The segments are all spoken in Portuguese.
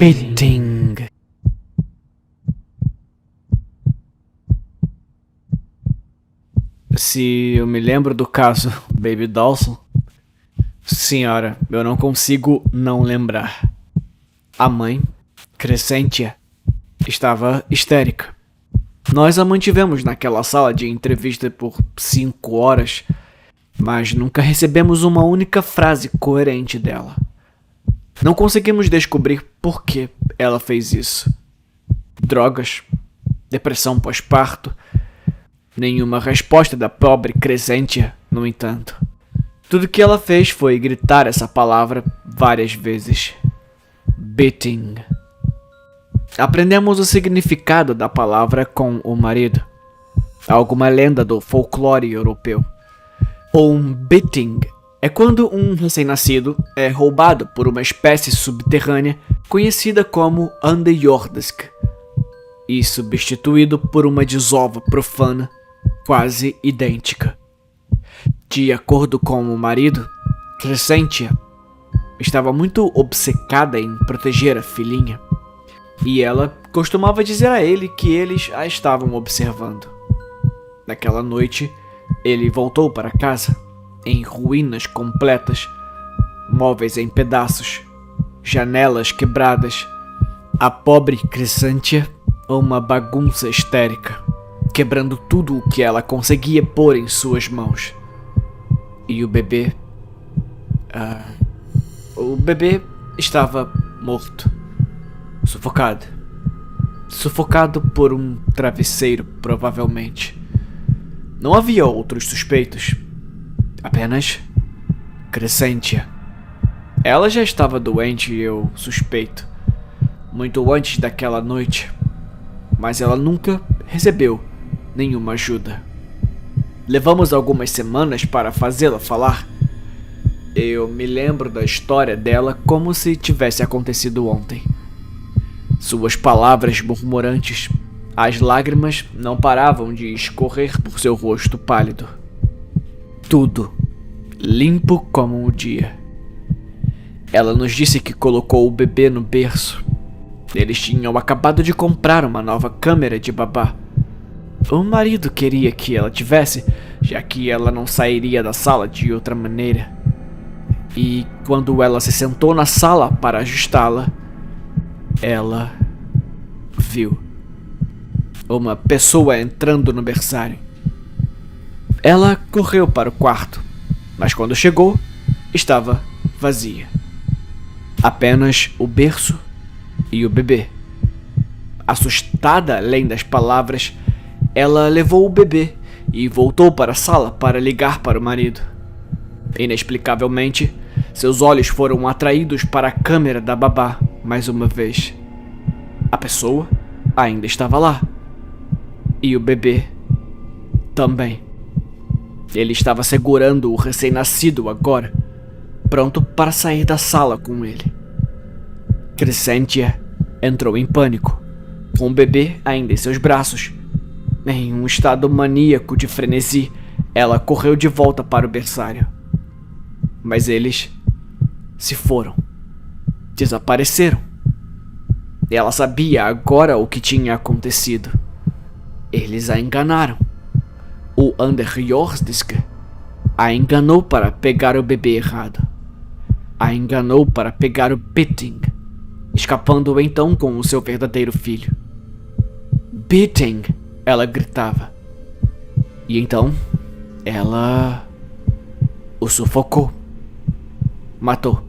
Beating. Se eu me lembro do caso Baby Dawson, senhora, eu não consigo não lembrar. A mãe, Crescentia, estava histérica. Nós a mantivemos naquela sala de entrevista por 5 horas, mas nunca recebemos uma única frase coerente dela. Não conseguimos descobrir por que ela fez isso. Drogas, depressão pós-parto, nenhuma resposta da pobre Crescentia, no entanto. Tudo que ela fez foi gritar essa palavra várias vezes. Beating. Aprendemos o significado da palavra com o marido. Alguma lenda do folclore europeu. Um beating é quando um recém-nascido é roubado por uma espécie subterrânea conhecida como underjordisk e substituído por uma desova profana quase idêntica. De acordo com o marido, Crescentia estava muito obcecada em proteger a filhinha, e ela costumava dizer a ele que eles a estavam observando. Naquela noite, ele voltou para casa, em ruínas completas, móveis em pedaços, janelas quebradas, a pobre Crescentia uma bagunça histérica, quebrando tudo o que ela conseguia pôr em suas mãos. E o bebê... O bebê estava morto, sufocado. Sufocado por um travesseiro, provavelmente. Não havia outros suspeitos. Apenas Crescentia. Ela já estava doente, eu suspeito, muito antes daquela noite, mas ela nunca recebeu nenhuma ajuda. Levamos algumas semanas para fazê-la falar. Eu me lembro da história dela como se tivesse acontecido ontem. Suas palavras murmurantes, as lágrimas não paravam de escorrer por seu rosto pálido. Tudo limpo como o dia. Ela nos disse que colocou o bebê no berço. Eles tinham acabado de comprar uma nova câmera de babá. O marido queria que ela tivesse, já que ela não sairia da sala de outra maneira. E quando ela se sentou na sala para ajustá-la, ela viu uma pessoa entrando no berçário. Ela correu para o quarto, mas quando chegou, estava vazia. Apenas o berço e o bebê. Assustada além das palavras, ela levou o bebê e voltou para a sala para ligar para o marido. Inexplicavelmente, seus olhos foram atraídos para a câmera da babá mais uma vez. A pessoa ainda estava lá. E o bebê também. Ele estava segurando o recém-nascido agora, pronto para sair da sala com ele. Crescentia entrou em pânico, com o bebê ainda em seus braços. Em um estado maníaco de frenesi, ela correu de volta para o berçário. Mas eles se foram. Desapareceram. Ela sabia agora o que tinha acontecido. Eles a enganaram. O underjordisk a enganou para pegar o bebê errado. A enganou para pegar o beating, escapando então com o seu verdadeiro filho. Beating! Ela gritava. E então, ela o sufocou. Matou.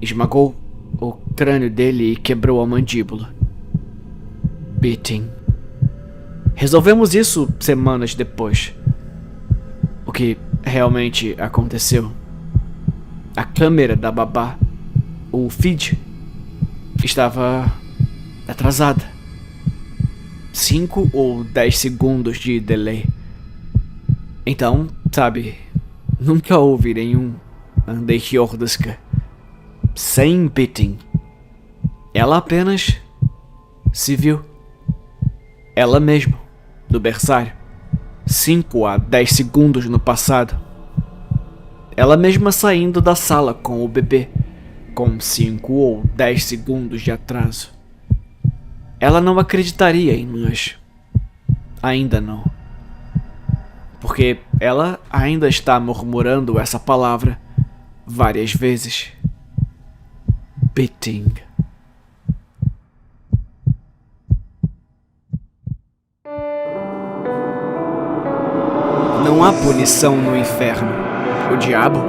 Esmagou o crânio dele e quebrou a mandíbula. Beating. Resolvemos isso semanas depois. O que realmente aconteceu? A câmera da babá, o feed, estava atrasada. 5 ou 10 segundos de delay. Então, sabe, nunca houve nenhum underjordisk sem beating. Ela apenas se viu. Ela mesma, do berçário, 5 a 10 segundos no passado. Ela mesma saindo da sala com o bebê, com 5 ou 10 segundos de atraso. Ela não acreditaria em nós. Ainda não. Porque ela ainda está murmurando essa palavra várias vezes. Beating. Não há punição no inferno. O diabo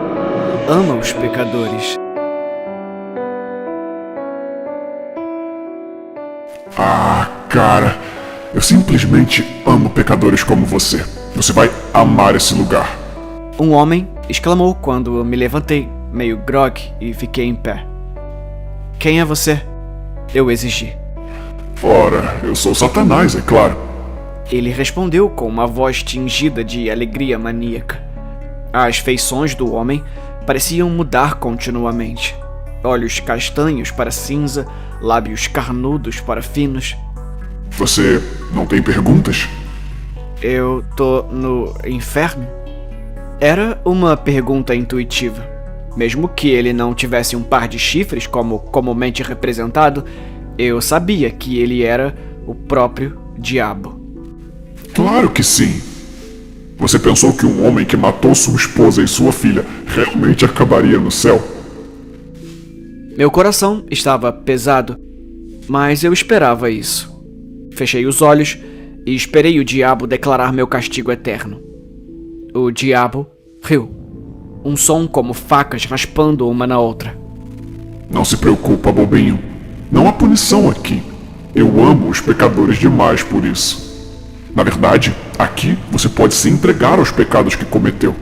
ama os pecadores. Ah, cara, eu simplesmente amo pecadores como você. Você vai amar esse lugar. Um homem exclamou quando eu me levantei, meio grog, e fiquei em pé. Quem é você? Eu exigi. Ora, eu sou Satanás, é claro. Ele respondeu com uma voz tingida de alegria maníaca. As feições do homem pareciam mudar continuamente. Olhos castanhos para cinza, lábios carnudos para finos. Você não tem perguntas? Eu tô no inferno? Era uma pergunta intuitiva. Mesmo que ele não tivesse um par de chifres como comumente representado, eu sabia que ele era o próprio diabo. Claro que sim. Você pensou que um homem que matou sua esposa e sua filha realmente acabaria no céu? Meu coração estava pesado, mas eu esperava isso. Fechei os olhos e esperei o diabo declarar meu castigo eterno. O diabo riu. Um som como facas raspando uma na outra. Não se preocupa, bobinho. Não há punição aqui. Eu amo os pecadores demais por isso. Na verdade, aqui você pode se entregar aos pecados que cometeu.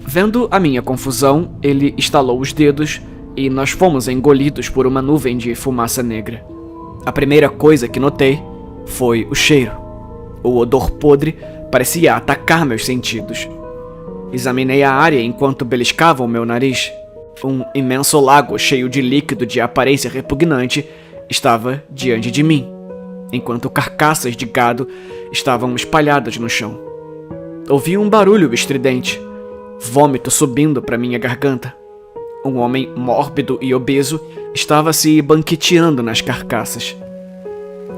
Vendo a minha confusão, ele estalou os dedos e nós fomos engolidos por uma nuvem de fumaça negra. A primeira coisa que notei foi o cheiro. O odor podre parecia atacar meus sentidos. Examinei a área enquanto beliscava o meu nariz. Um imenso lago cheio de líquido de aparência repugnante estava diante de mim, enquanto carcaças de gado estavam espalhadas no chão. Ouvi um barulho estridente, vômito subindo para minha garganta. Um homem mórbido e obeso estava se banqueteando nas carcaças.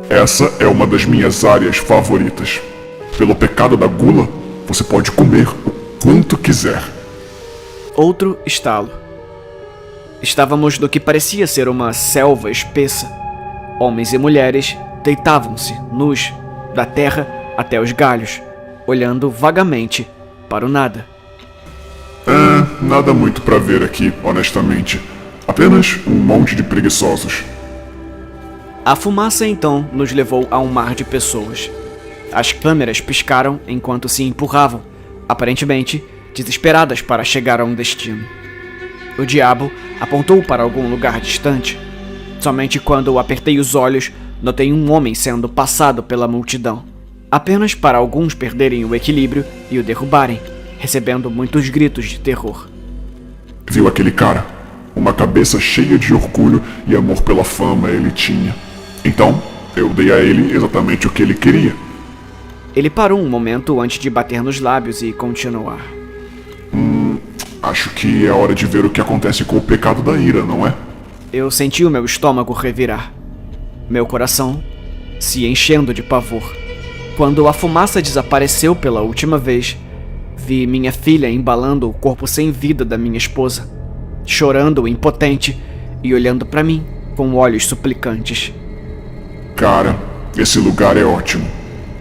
Essa é uma das minhas áreas favoritas. Pelo pecado da gula, você pode comer o quanto quiser. Outro estalo. Estávamos no que parecia ser uma selva espessa. Homens e mulheres deitavam-se, nus, da terra até os galhos, olhando vagamente para o nada. Nada muito pra ver aqui, honestamente. Apenas um monte de preguiçosos. A fumaça então nos levou a um mar de pessoas. As câmeras piscaram enquanto se empurravam, aparentemente desesperadas para chegar a um destino. O diabo apontou para algum lugar distante. Somente quando apertei os olhos, notei um homem sendo passado pela multidão, apenas para alguns perderem o equilíbrio e o derrubarem, recebendo muitos gritos de terror. Viu aquele cara? Uma cabeça cheia de orgulho e amor pela fama ele tinha. Então, eu dei a ele exatamente o que ele queria. Ele parou um momento antes de bater nos lábios e continuar. Acho que é hora de ver o que acontece com o pecado da ira, não é? Eu senti o meu estômago revirar. Meu coração se enchendo de pavor. Quando a fumaça desapareceu pela última vez, vi minha filha embalando o corpo sem vida da minha esposa, chorando impotente e olhando para mim com olhos suplicantes. Cara, esse lugar é ótimo.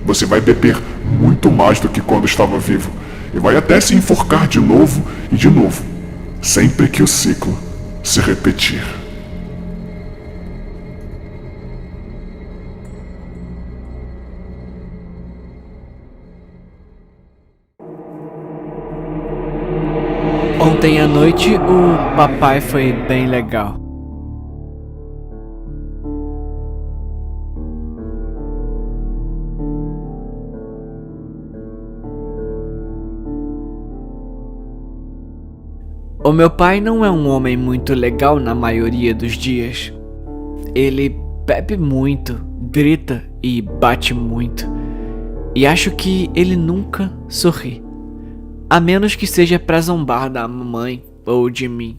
Você vai beber muito mais do que quando estava vivo. E vai até se enforcar de novo e de novo. Sempre que o ciclo se repetir. Ontem à noite o papai foi bem legal. O meu pai não é um homem muito legal na maioria dos dias. Ele bebe muito, grita e bate muito. E acho que ele nunca sorri. A menos que seja pra zombar da mamãe ou de mim.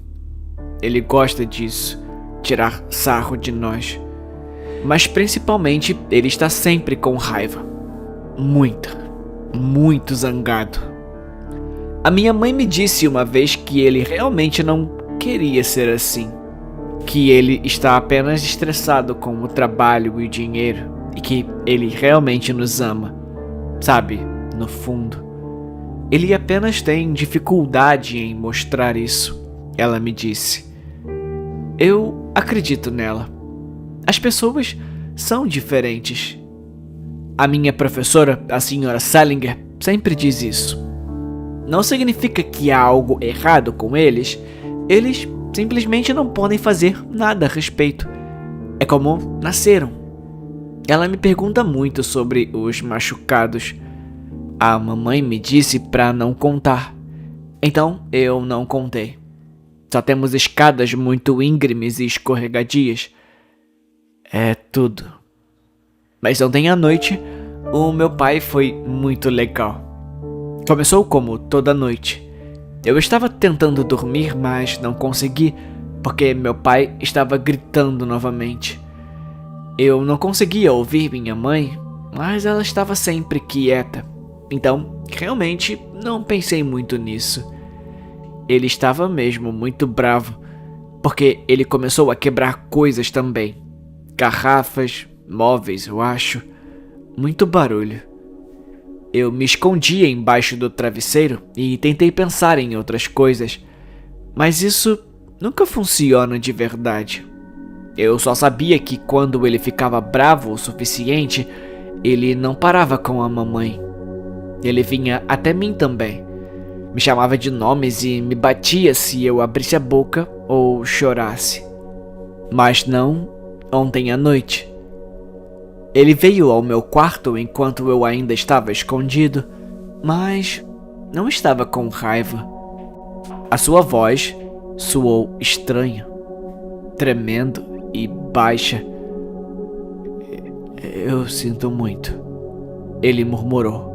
Ele gosta disso, tirar sarro de nós. Mas principalmente, ele está sempre com raiva. Muito zangado. A minha mãe me disse uma vez que ele realmente não queria ser assim. Que ele está apenas estressado com o trabalho e o dinheiro. E que ele realmente nos ama. Sabe, no fundo. Ele apenas tem dificuldade em mostrar isso, ela me disse. Eu acredito nela. As pessoas são diferentes. A minha professora, a senhora Salinger, sempre diz isso. Não significa que há algo errado com eles. Eles simplesmente não podem fazer nada a respeito. É como nasceram. Ela me pergunta muito sobre os machucados. A mamãe me disse para não contar. Então eu não contei. Só temos escadas muito íngremes e escorregadias. É tudo. Mas ontem à noite, o meu pai foi muito legal. Começou como toda noite. Eu estava tentando dormir, mas não consegui, porque meu pai estava gritando novamente. Eu não conseguia ouvir minha mãe, mas ela estava sempre quieta. Então, realmente, não pensei muito nisso. Ele estava mesmo muito bravo, porque ele começou a quebrar coisas também. Garrafas, móveis, eu acho. Muito barulho. Eu me escondia embaixo do travesseiro e tentei pensar em outras coisas, mas isso nunca funciona de verdade. Eu só sabia que quando ele ficava bravo o suficiente, ele não parava com a mamãe. Ele vinha até mim também. Me chamava de nomes e me batia se eu abrisse a boca ou chorasse. Mas não ontem à noite. Ele veio ao meu quarto enquanto eu ainda estava escondido, mas não estava com raiva. A sua voz soou estranha, tremendo e baixa. Eu sinto muito, ele murmurou.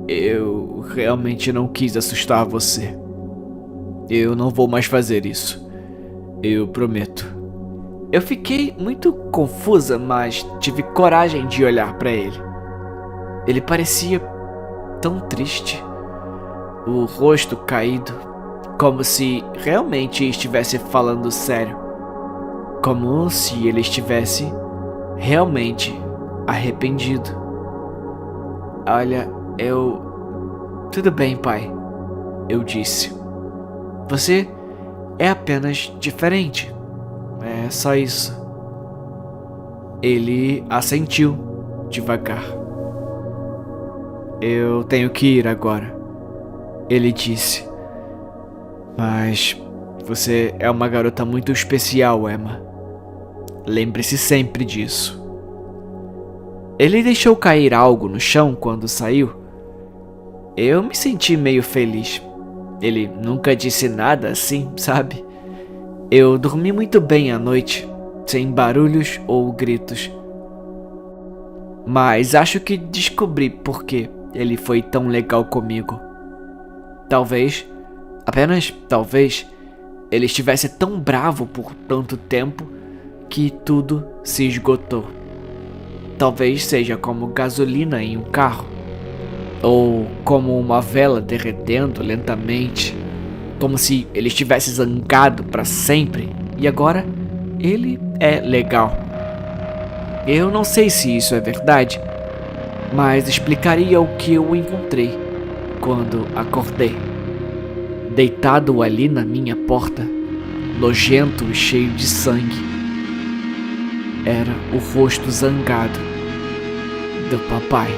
Eu realmente não quis assustar você. Eu não vou mais fazer isso. Eu prometo. Eu fiquei muito confusa, mas tive coragem de olhar para ele. Ele parecia tão triste. O rosto caído, como se realmente estivesse falando sério. Como se ele estivesse realmente arrependido. Olha, Tudo bem, pai, eu disse. Você é apenas diferente. É só isso. Ele assentiu devagar. Eu tenho que ir agora, ele disse. Mas você é uma garota muito especial, Emma. Lembre-se sempre disso. Ele deixou cair algo no chão quando saiu. Eu me senti meio feliz. Ele nunca disse nada assim, sabe? Eu dormi muito bem à noite, sem barulhos ou gritos. Mas acho que descobri por que ele foi tão legal comigo. Talvez, apenas talvez, ele estivesse tão bravo por tanto tempo que tudo se esgotou. Talvez seja como gasolina em um carro, ou como uma vela derretendo lentamente, como se ele estivesse zangado para sempre e agora ele é legal. Eu não sei se isso é verdade, mas explicaria o que eu encontrei quando acordei. Deitado ali na minha porta, nojento e cheio de sangue, era o rosto zangado do papai.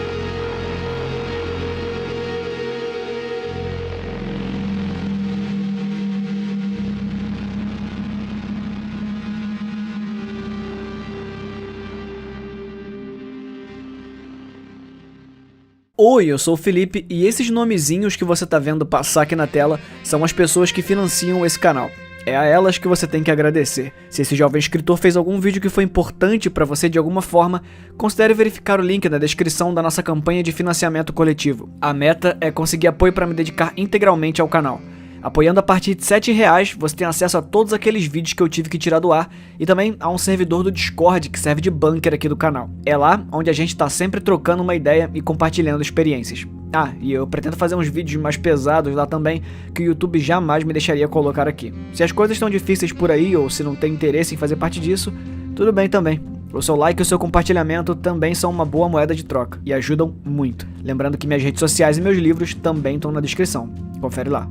Oi, eu sou o Felipe e esses nomezinhos que você tá vendo passar aqui na tela são as pessoas que financiam esse canal. É a elas que você tem que agradecer. Se esse jovem escritor fez algum vídeo que foi importante pra você de alguma forma, considere verificar o link na descrição da nossa campanha de financiamento coletivo. A meta é conseguir apoio pra me dedicar integralmente ao canal. Apoiando a partir de R$7, você tem acesso a todos aqueles vídeos que eu tive que tirar do ar e também a um servidor do Discord que serve de bunker aqui do canal. É lá onde a gente tá sempre trocando uma ideia e compartilhando experiências. Ah, e eu pretendo fazer uns vídeos mais pesados lá também, que o YouTube jamais me deixaria colocar aqui. Se as coisas estão difíceis por aí ou se não tem interesse em fazer parte disso, tudo bem também. O seu like e o seu compartilhamento também são uma boa moeda de troca e ajudam muito. Lembrando que minhas redes sociais e meus livros também estão na descrição. Confere lá.